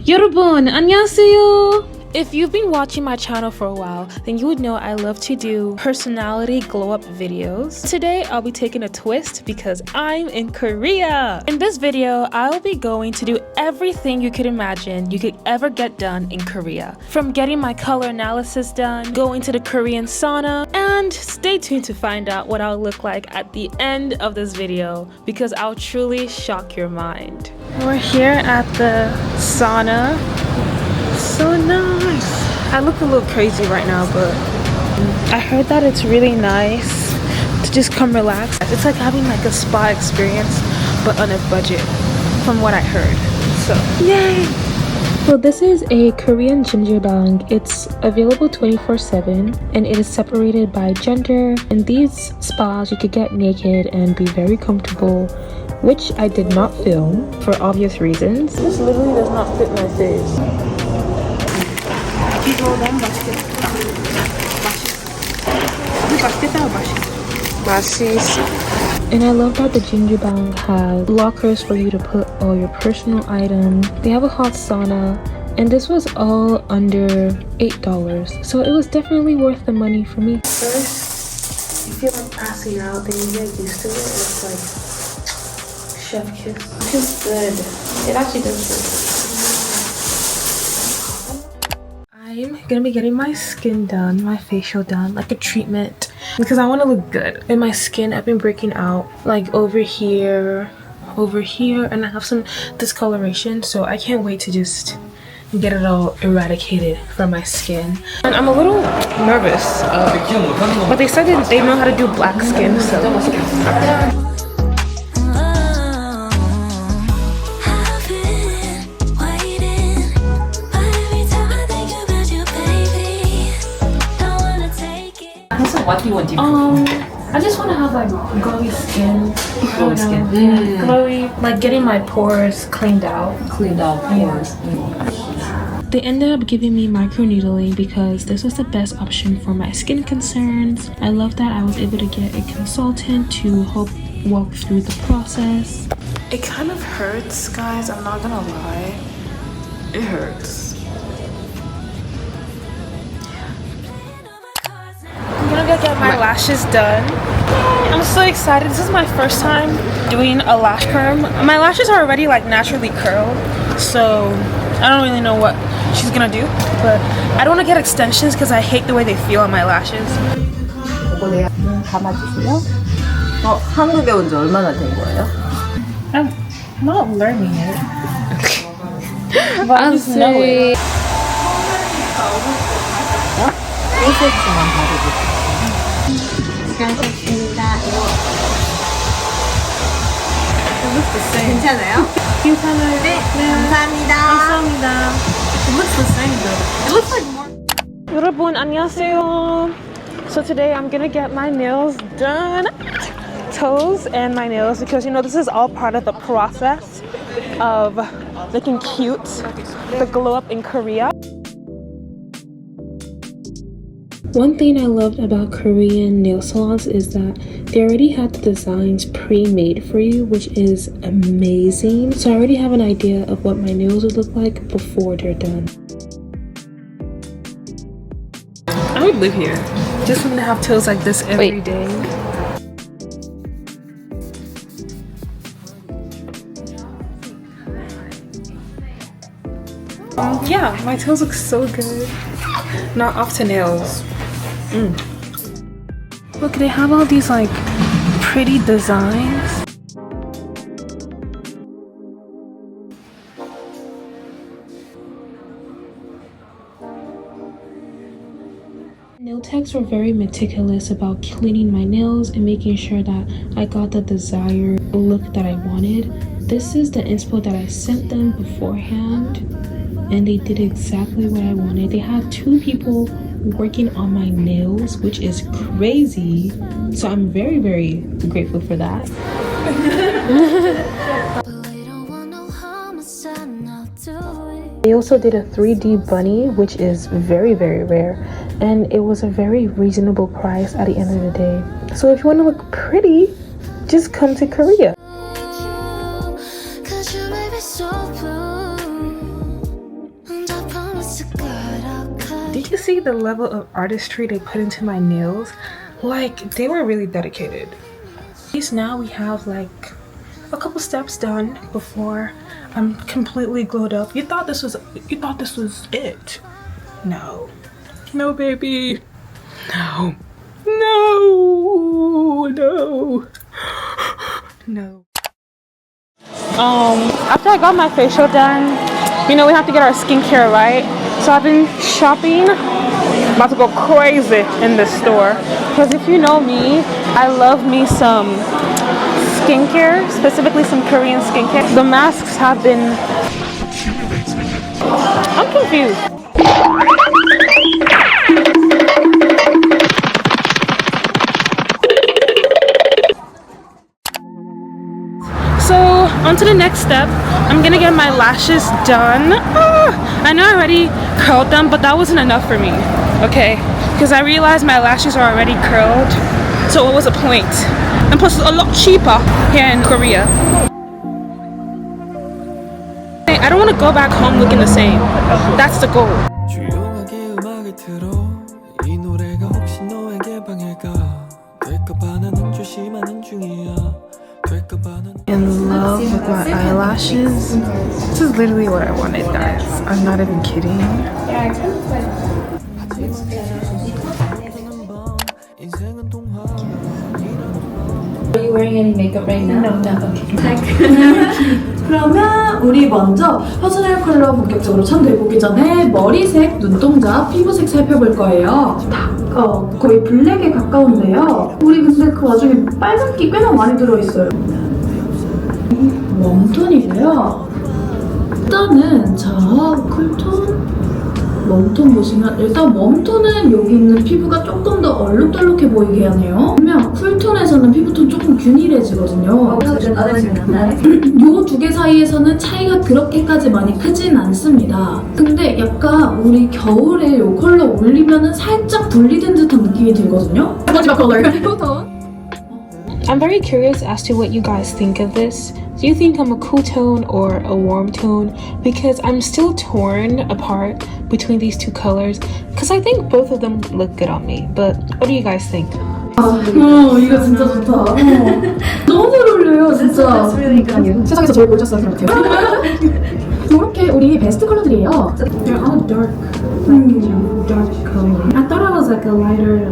여러분, 안녕하세요. If you've been watching my channel for a while, then you would know I love to do personality glow-up videos. Today, I'll be taking a twist because I'm in Korea. In this video, I'll be going to do everything you could imagine you could ever get done in Korea. From getting my color analysis done, going to the Korean sauna, and stay tuned to find out what I'll look like at the end of this video because I'll truly shock your mind. We're here at the sauna. So nice. I look a little crazy right now, but I heard that it's really nice to just come relax. It's like having like a spa experience but on a budget from what I heard. So yay. So this is a Korean gingerbang. It's available 24/7 and it is separated by gender. In these spas you could get naked and be very comfortable, which I did not film for obvious reasons. This literally does not fit my face. 이거 너무 맛있겠다. 맛있겠다. 맛있어. And I love that the gingerbang has lockers for you to put all your personal items. They have a hot sauna, and this was all under $8, so it was definitely worth the money for me. First, you feel like passing out, then you get used to it, and it's like chef kiss. It feels good. It actually does feel good. I'm gonna be getting my skin done, my facial done, like a treatment, because I want to look good. In my skin, I've been breaking out like over here, and I have some discoloration, so I can't wait to just get it all eradicated from my skin. And I'm a little nervous, but they said that they know how to do black skin, so. What do you want? I just want to have like glowy skin. Glowy skin. Glowy, like getting my pores cleaned out. Pores. They ended up giving me microneedling because this was the best option for my skin concerns. I love that I was able to get a consultant to help walk through the process. It kind of hurts, guys, I'm not gonna lie. It hurts. I'm gonna go get my lashes done. I'm so excited. This is my first time doing a lash perm. My lashes are already like naturally curled, so I don't really know what she's gonna do, but I don't want to get extensions because I hate the way they feel on my lashes. 이거 감아주세요. 한국에 온 지 얼마나 된 거예요? I'm not learning it. But I just know it. 프로세스만 봐도 수고하셨습니다. It looks the same. 괜찮아요? 괜찮아요. 네, 감사합니다. 감사합니다. It looks the same though. It looks like more. 여러분 안녕하세요. So today I'm gonna get my nails done, toes and my nails, because you know this is all part of the process of looking cute, the glow up in Korea. One thing I loved about Korean nail salons is that they already had the designs pre-made for you, which is amazing. So I already have an idea of what my nails would look like before they're done. I would live here. Just want to have toes like this every day. Yeah, my toes look so good. Not off to nails. Look, they have all these like pretty designs. Nail techs were very meticulous about cleaning my nails and making sure that I got the desired look that I wanted. This is the inspo that I sent them beforehand, and they did exactly what I wanted. They had 2 people working on my nails, which is crazy, so I'm very, very grateful for that. They also did a 3D bunny, which is very, very rare, and it was a very reasonable price at the end of the day. So if you want to look pretty, just come to Korea. Did you see the level of artistry they put into my nails? Like, they were really dedicated. At least now we have like a couple steps done before I'm completely glowed up. You thought this was it. No. No, baby. No. No. No. No. After I got my facial done, you know we have to get our skincare right. So I've been shopping. About to go crazy in this store. Because if you know me, I love me some skincare, specifically some Korean skincare. The masks have been... I'm confused. So on to the next step. I'm gonna get my lashes done. I know I already curled them, but that wasn't enough for me, okay? Because I realized my lashes are already curled, so what was the point? And plus it's a lot cheaper here in Korea. I don't want to go back home looking the same. That's the goal. In love with my eyelashes. This is literally what I wanted, guys. I'm not even kidding. Are you wearing any makeup right now? No. Okay. 그러면 우리 먼저 퍼스널 컬러 본격적으로 참여해보기 전에 머리색, 눈동자, 피부색 살펴볼 거예요. 다 거의 블랙에 가까운데요. 우리 근데 그 와중에 빨간기 꽤나 많이 들어있어요. 웜톤이고요. 일단은 자 쿨톤, 웜톤 보시면 일단 웜톤은 여기 있는 피부가 조금 더 얼룩덜룩해 보이게 하네요. 그러면 쿨톤에서는 피부톤 조금 균일해지거든요. 요 두 개 사이에서는 차이가 그렇게까지 많이 크진 않습니다. 근데 약간 우리 겨울에 요 컬러 올리면은 살짝 분리된 듯한 느낌이 들거든요. 마지막 컬러 쿨톤. I'm very curious as to what you guys think of this. Do you think I'm a cool tone or a warm tone? Because I'm still torn apart between these two colors. Because I think both of them look good on me. But what do you guys think? 이거 진짜 좋다. 너무 잘 어울려요, 진짜. 세상에서 제일 골졌어요, 그렇게. 이렇게 우리 베스트 컬러들이에요. They're all dark. Dark color. I thought I was like a lighter.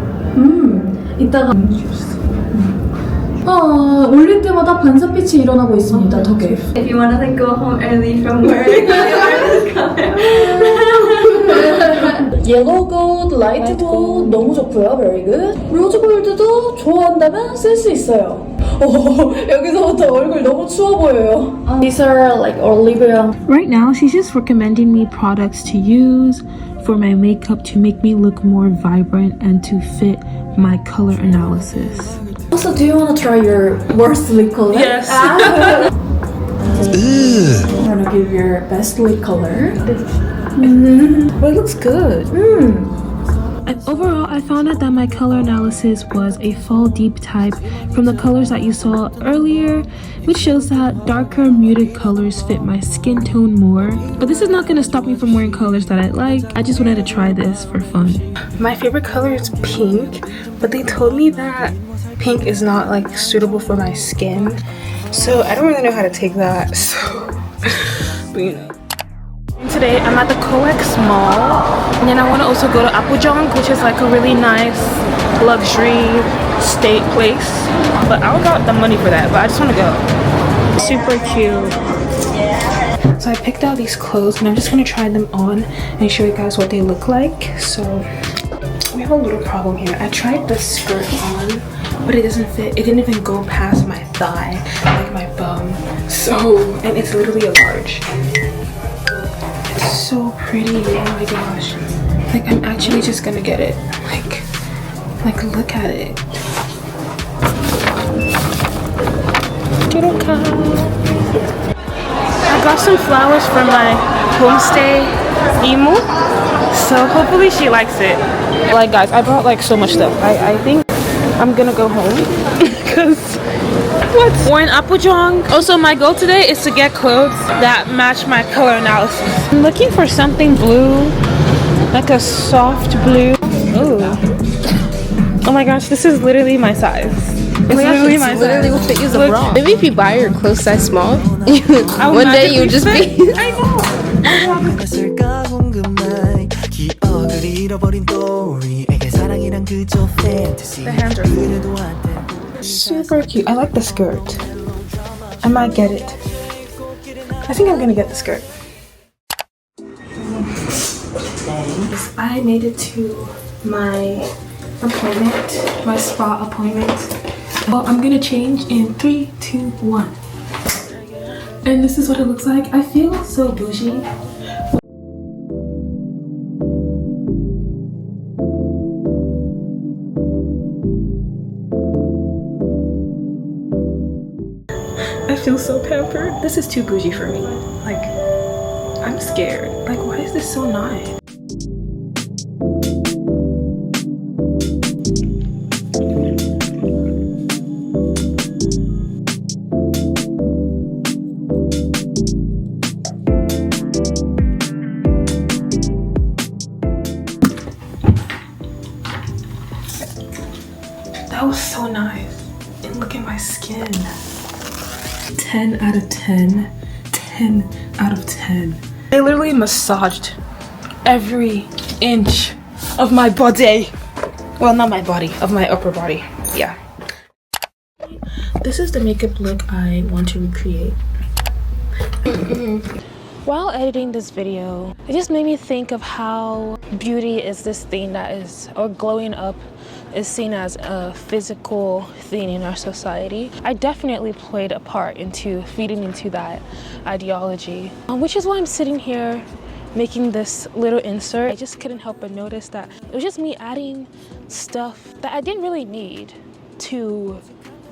이따가 올릴 때마다 반사빛이 일어나고 있습니다, 덕에. If you want to like go home early from work, this color. 옐로우 골드, 라이트 골드 너무 좋고요, very good. 로즈 골드도 좋아한다면 쓸 수 있어요. 여기서부터 얼굴 너무 추워 보여요. These are like Olivia. Right now, she's just recommending me products to use for my makeup to make me look more vibrant and to fit my color analysis. Also, do you want to try your worst lip color? Yes. I'm gonna give your best lip color. Well, it looks good. And overall, I found out that my color analysis was a fall deep type from the colors that you saw earlier, which shows that darker muted colors fit my skin tone more. But this is not going to stop me from wearing colors that I like. I just wanted to try this for fun. My favorite color is pink, but they told me that pink is not like suitable for my skin, so I don't really know how to take that. So, but you know. Today I'm at the COEX Mall, and then I want to also go to Apgujeong, which is like a really nice luxury state place, but I don't got the money for that, but I just want to go. Super cute. So I picked out these clothes and I'm just going to try them on and show you guys what they look like. So we have a little problem here. I tried the skirt on, but it doesn't fit. It didn't even go past my thigh, like my bum. So, and it's literally a large. So pretty, oh my gosh. Like, I'm actually just gonna get it. Like look at it. I got some flowers from my homestay Imu, so hopefully she likes it. Like guys, I brought like so much stuff. I think I'm gonna go home because what? We're in Apgujeong. Also, my goal today is to get clothes that match my color analysis. I'm looking for something blue Like a soft blue. Ooh. Oh my gosh, this is literally my size. It's literally my size. Literally will fit you as a Look. bra. Maybe if you buy your clothes size small, I one would day you'll just magically be. fit. I know. 했을까 궁금해 기억을 잃어버린 또 우리에게 사랑이란 그저 fantasy 그래도 한때 Super cute. I like the skirt. I might get it. I think I'm gonna get the skirt. I made it to my appointment, my spa appointment. Well, I'm gonna change in 3, 2, 1. And this is what it looks like. I feel so bougie. I feel so pampered. This is too bougie for me. Like, I'm scared. Like, why is this so nice? That was so nice. And look at my skin. 10 out of 10. 10 out of 10. I literally massaged every inch of my body. Well, not my body, of my upper body. Yeah. This is the makeup look I want to recreate. While editing this video, it just made me think of how beauty is this thing that is, or glowing up is seen as a physical thing in our society. I definitely played a part into feeding into that ideology, which is why I'm sitting here making this little insert. I just couldn't help but notice that it was just me adding stuff that I didn't really need to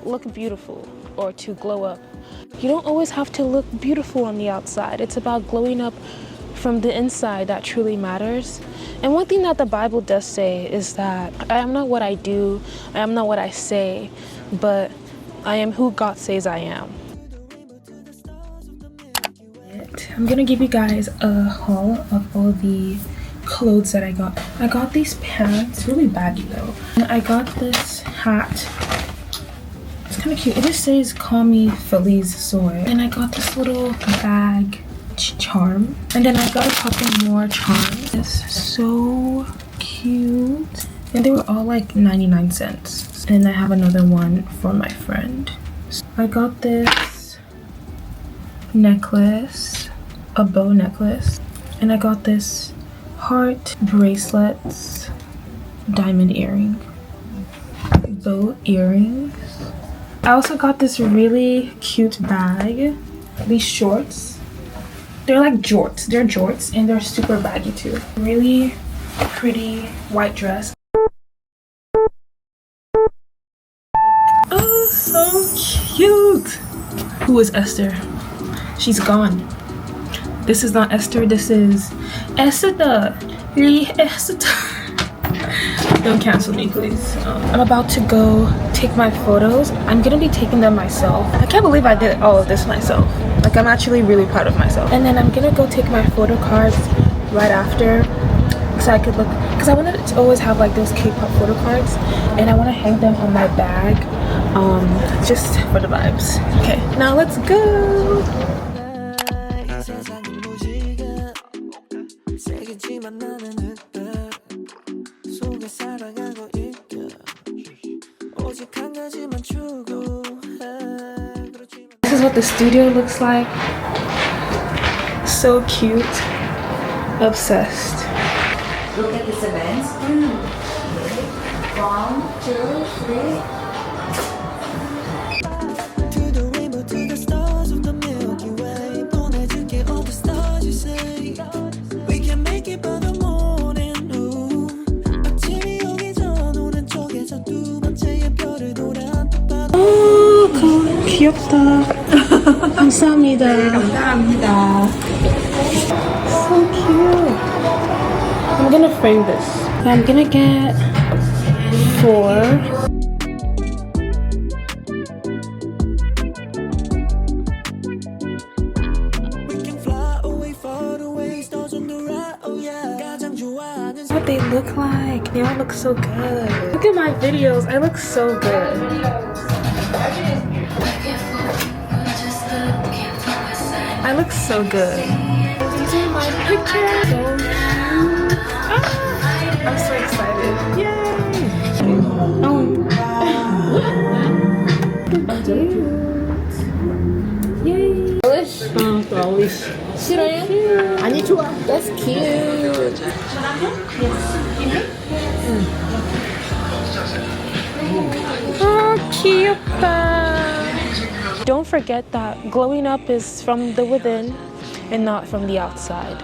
look beautiful or to glow up. You don't always have to look beautiful on the outside. It's about glowing up from the inside that truly matters. And one thing that the Bible does say is that I am not what I do, I am not what I say, but I am who God says I am. I'm gonna give you guys a haul of all the clothes that I got. I got these pants, really baggy though. And I got this hat. It's kind of cute. It just says "Call me Feliz Soy." And I got this little bag charm. And then I got a couple more charms. It's so cute. And they were all like 99 cents. And I have another one for my friend. So I got this necklace, a bow necklace. And I got this heart bracelets, diamond earring, bow earrings. I also got this really cute bag, these shorts. They're like jorts. They're jorts and they're super baggy too. Really pretty white dress. Oh, so cute. Who is Esther? She's gone. This is not Esther. This is Esther. Esther. Don't cancel me, please. I'm about to go take my photos. I'm gonna be taking them myself. I can't believe I did all of this myself. Like, I'm actually really proud of myself. And then I'm gonna go take my photo cards right after, so I could look, because I wanted to always have like those K-pop photo cards, and I want to hang them on my bag, just for the vibes. Okay, now let's go. This is what the studio looks like. So cute. Obsessed. Look at this event. 1, 2, 3. To the rainbow, to the stars of the Milky Way 보내줄게 all the stars you say We can make it by the morning ooh. 아침이 오기 전 오른쪽에서 두 번째의 별을 돌아 오, 귀엽다. 감사합니다. 감사합니다. So cute. I'm gonna frame this. I'm gonna get 4. We can fly away far away stars on the right oh yeah 가장 좋아하는 they look like. They all look so good. Look at my videos. I look so good. I look so good. These are my pictures. So cute. Ah, I'm so excited. Yay! Yay! 싫어요? 아니 좋아. That's cute. Oh, 귀엽다. Don't forget that glowing up is from the within and not from the outside.